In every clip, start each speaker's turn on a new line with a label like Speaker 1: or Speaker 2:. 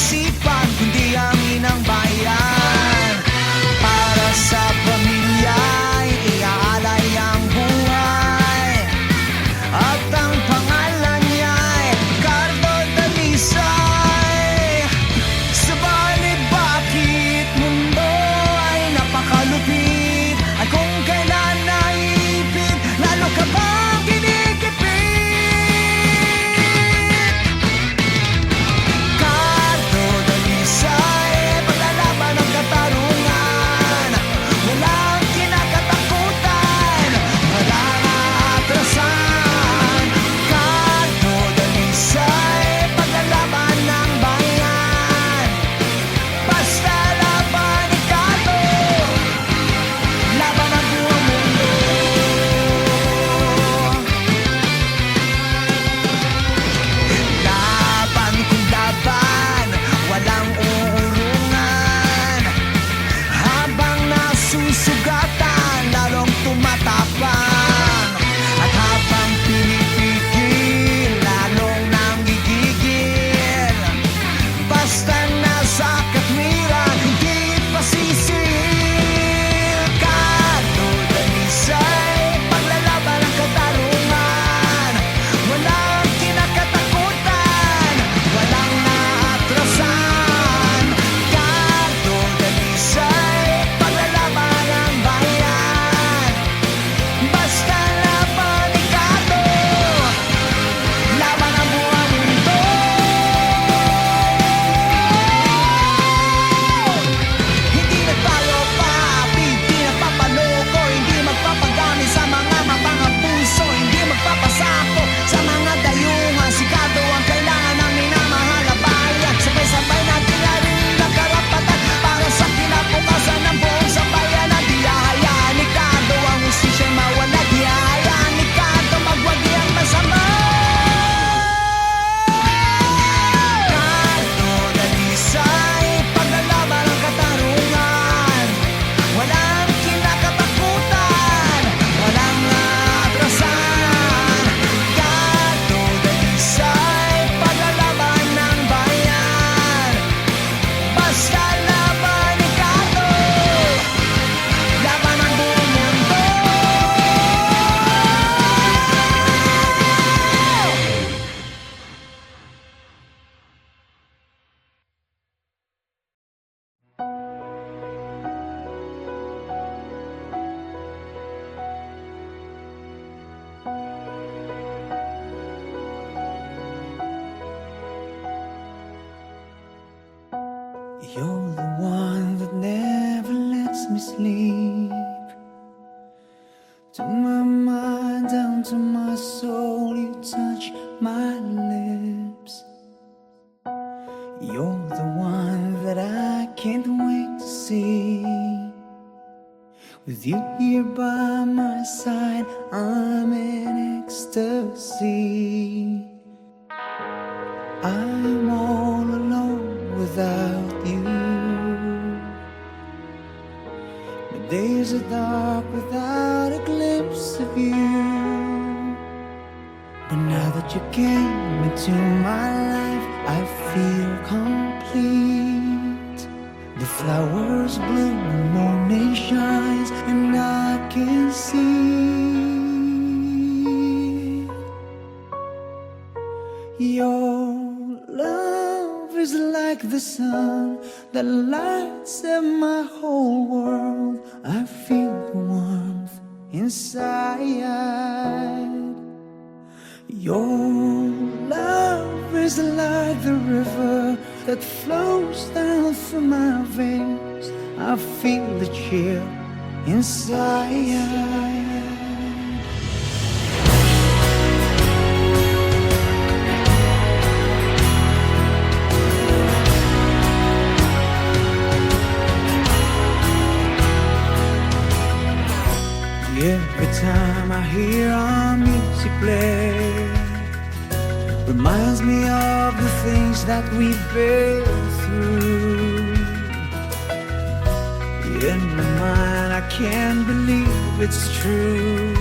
Speaker 1: isipan kundi ang inang bayan. Para sa pamilya iaalay ang buhay, at ang pangalan niya'y Cardo Dalisay. Subalit bakit mundo ay napakalupit, at kung kailan naipit lalo ka bang kinikipit? Cardo Dalisay, paglalaban ng katarungan, walang kinakatakutan, walang aatrasan. Cardo Dalisay, paglalaban ng bayan, basta laban ni Cardo, laban ang buong mundo. Laban kung laban, walang uurungan, habang nasusugatan, lalong tumatapang. At habang pinipigil, lalong nanggigigil. Basta nasa katwiran, hindi pasisil. Cardo Dalisay, paglalaban ng katarungan, walang kinakatakutan, walang naatrasan. Cardo Dalisay, paglalaban ng bayan, basta laban ni Cardo, laban ang buong mundo. Hindi nagpalopap, hindi nagpapaloko, hindi magpapagami sa mga mapangapuso, hindi magpapasako sa mga dayuhan. Si Cardo ang kailangan ng minamahal na bayan. Sabay-sabay natin larin ang karapatan para sa kinabukasan ng buong sambayanan. Di hahayaan ni Cardo ang hustisya'y mawala, di hahayaan ni Cardo magwagi ang masama. Cardo Dalisay, paglalaban ng katarungan, walang kinakatakutan, walang aatrasan. Cardo Dalisay, paglalaban ng bayan, basta laban ni Cardo, laban ang buong mundo. You're the one that never lets me sleep. To my mind, down to my soul, you touch my lips. You're the one that I can't wait to see. With you here by my side, I'm in ecstasy. I'm all alone without you. My days are dark without a glimpse of you. But now that you came into my life, I feel complete. The flowers bloom, the morning shines, and I can see your love is like the sun that lights up my whole world. I feel the warmth inside. Your love is like the river that flows down through my veins. I feel the chill inside. Every time I hear our music play, reminds me of the things that we've been through. In my mind I can't believe it's true,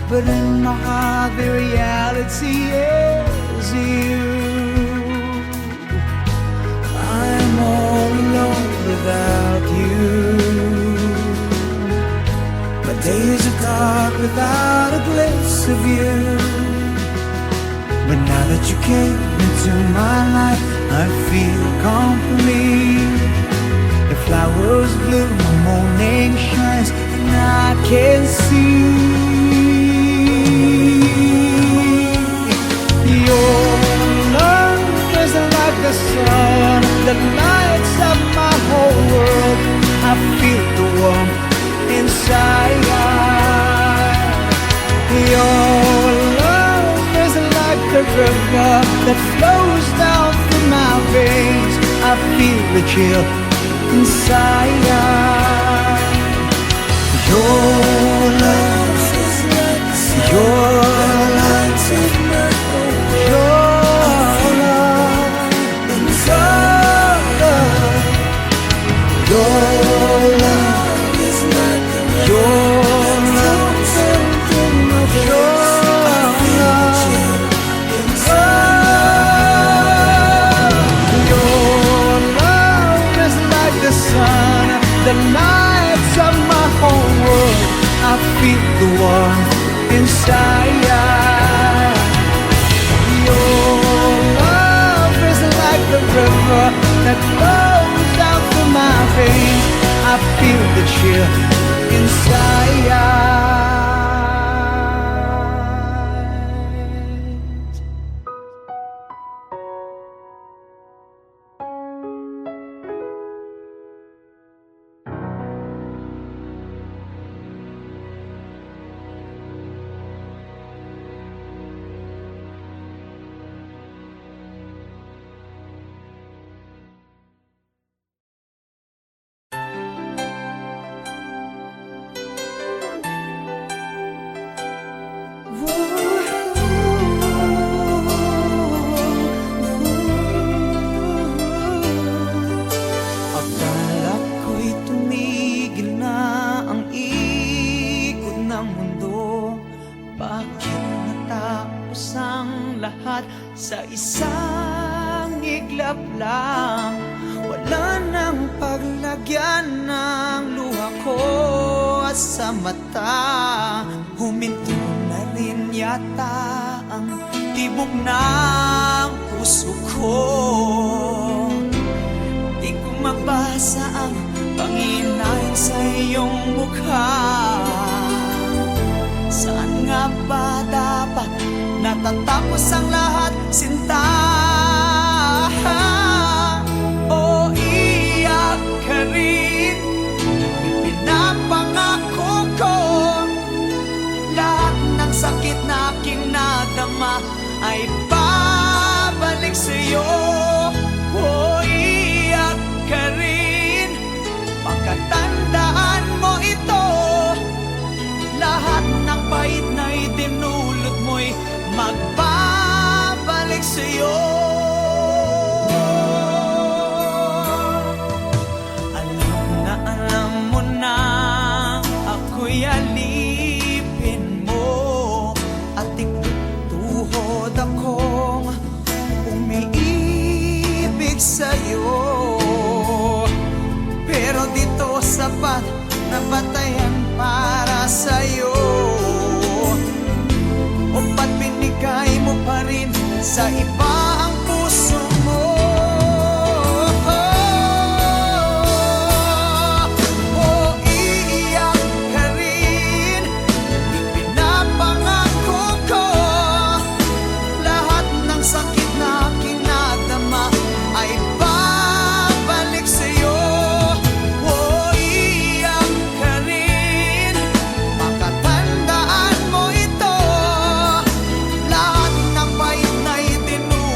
Speaker 1: but in my heart the reality is you. feel complete. The flowers bloom, the morning shines, and I can see your love is like the sun that lights up my whole world. I feel the warmth inside. Your love is like the river that flows down through my veins. I feel the chill inside. Your love is like the sun. Your love is like your love inside. Your love is like the river. Your love is like the sun that lights up my whole world. I feel the warmth inside. Your love is like the river that flows down through my veins. I feel the chill inside. Sa isang iglap lang, wala nang paglagyan ng luha ko at sa mata. Huminto na rin yata ang tibok ng puso ko. Di ko mabasa ang panghinayang sa iyong mukha. Saan nga ba dapat natatapos ang lahat, sinta? O iyak ka rin? Pinapangako ko lahat ng sakit na aking nadama ay babalik sa'yo. O iyak ka rin? Pagkatandaan mo ito, lahat ng pahit na itinulot mo'y magbabalik sa'yo. Alam mo na ako'y alipin mo, at ikutuhod akong umiibig sa'yo. Pero dito sapat na batayan para sa'yo. O ba't binigay mo pa rin sa iba ang puso mo? O iiyak ka rin? Ipinapangako ko lahat ng sakit na aking nadama ay babalik sa'yo. O iiyak ka rin? Makatandaan mo ito, lahat ng pahit na itinulot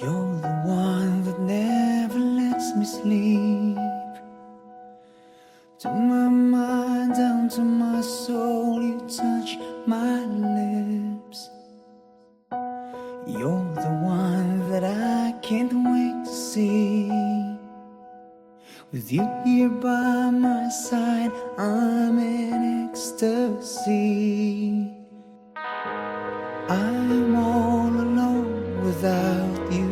Speaker 1: You're the one that never lets me sleep. To my mind, down to my soul, you touch my lips. You're the one that I can't wait to see. With you here by my side, I'm in ecstasy. I'm all alone without you.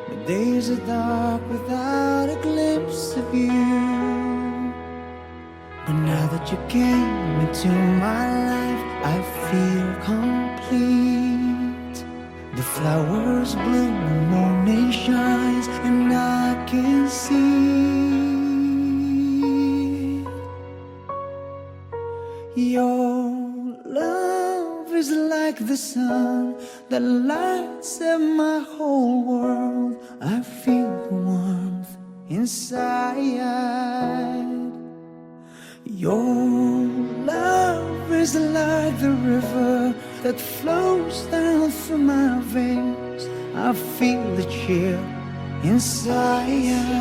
Speaker 1: My days are dark without a glimpse of you. But now that you came into my life, I feel complete. The flowers bloom, the morning shines, and I can see your love is like the sun that lights up my whole world. I feel the warmth inside. Your love is like the river that flows down through my veins. I feel the chill inside.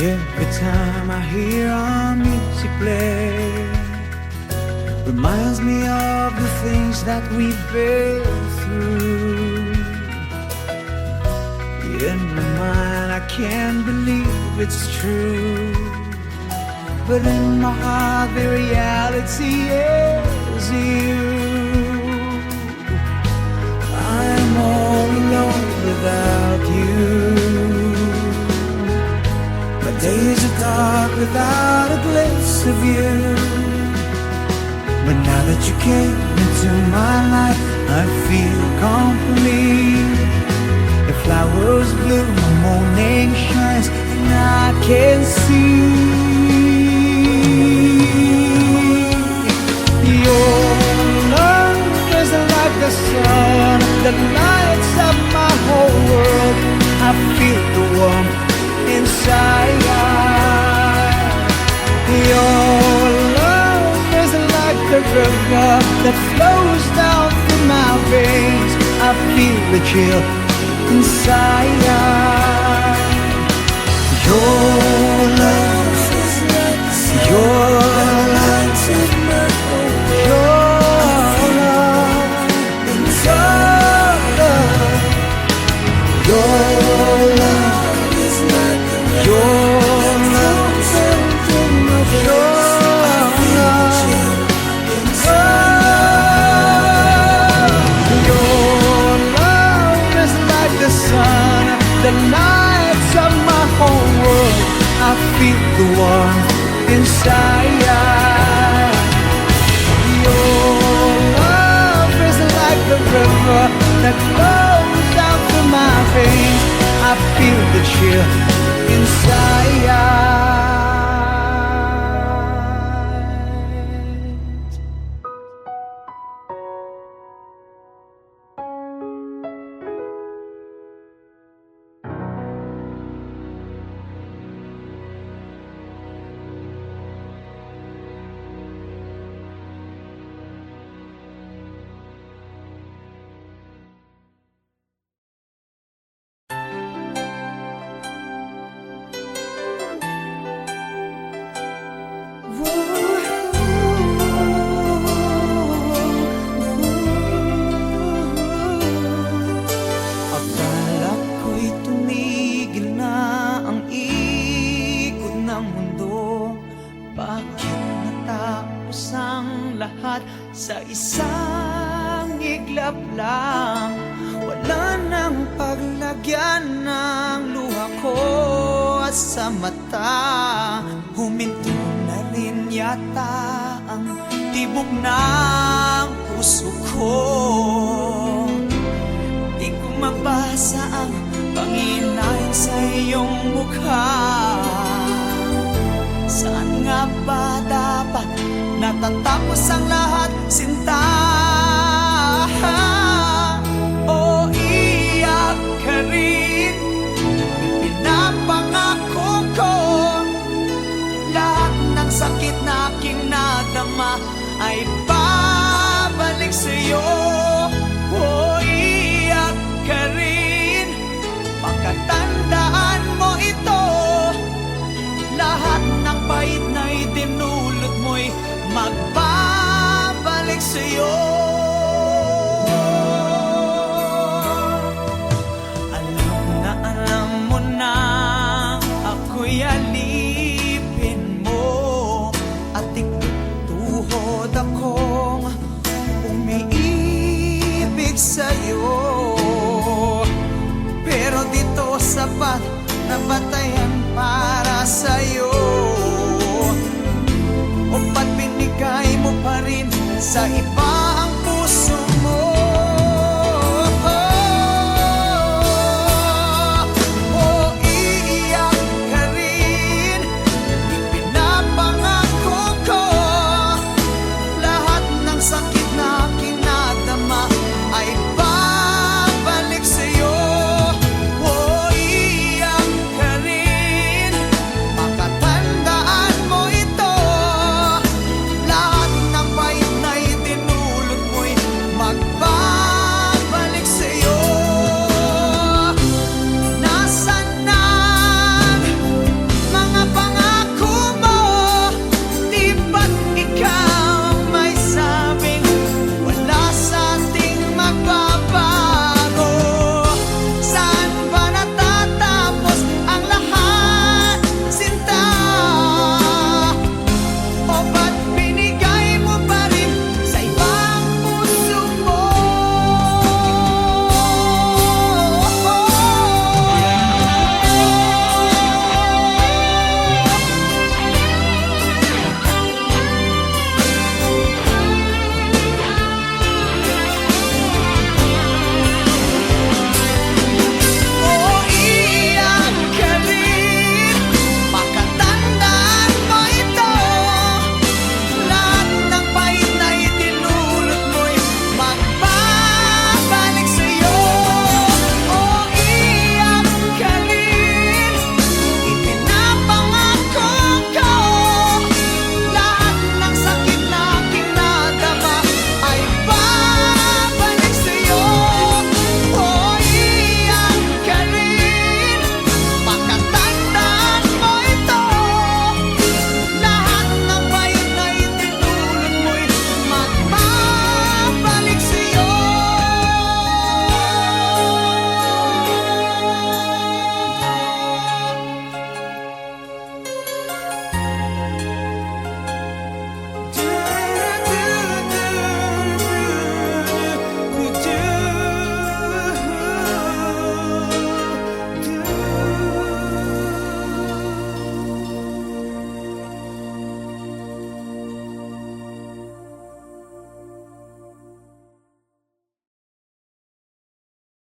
Speaker 1: Every time I hear our music play, reminds me of the things that we've been through. In my mind I can't believe it's true, but in my heart the reality is you. I'm all alone without you. Days are dark without a glimpse of you. But now that you came into my life, I feel complete. The flowers bloom, the morning shines, and I can see your love is like the sun that lights up my whole world. I feel the warmth inside. Your love is like the river that flows down through my veins. I feel the chill inside. Your love is like your love is my whole world. Your love is like your love, is like the sun that lights up my whole world. I feel the warmth inside. Your love is like the river that flows down through my veins. I feel the chill inside. Sa isang iglap lang, wala nang paglagyan ng luha ko at sa mata. Huminto na rin yata ang tibok ng puso ko. Di ko mabasa ang panginain sa iyong mukha. Saan nga ba dapat natatapos ang lahat, sinta? O ay babalik sa'yo. O iyak ka rin, pagkatandaan mo ito. Lahat ng pait na idinulot mo'y magbabalik sa'yo. Alam mo na ako'y alipin mo, at ikutuhod akong umiibig sa'yo. Pero dito sapat na batayan para sa'yo. O ba't binigay mo pa rin sa iba?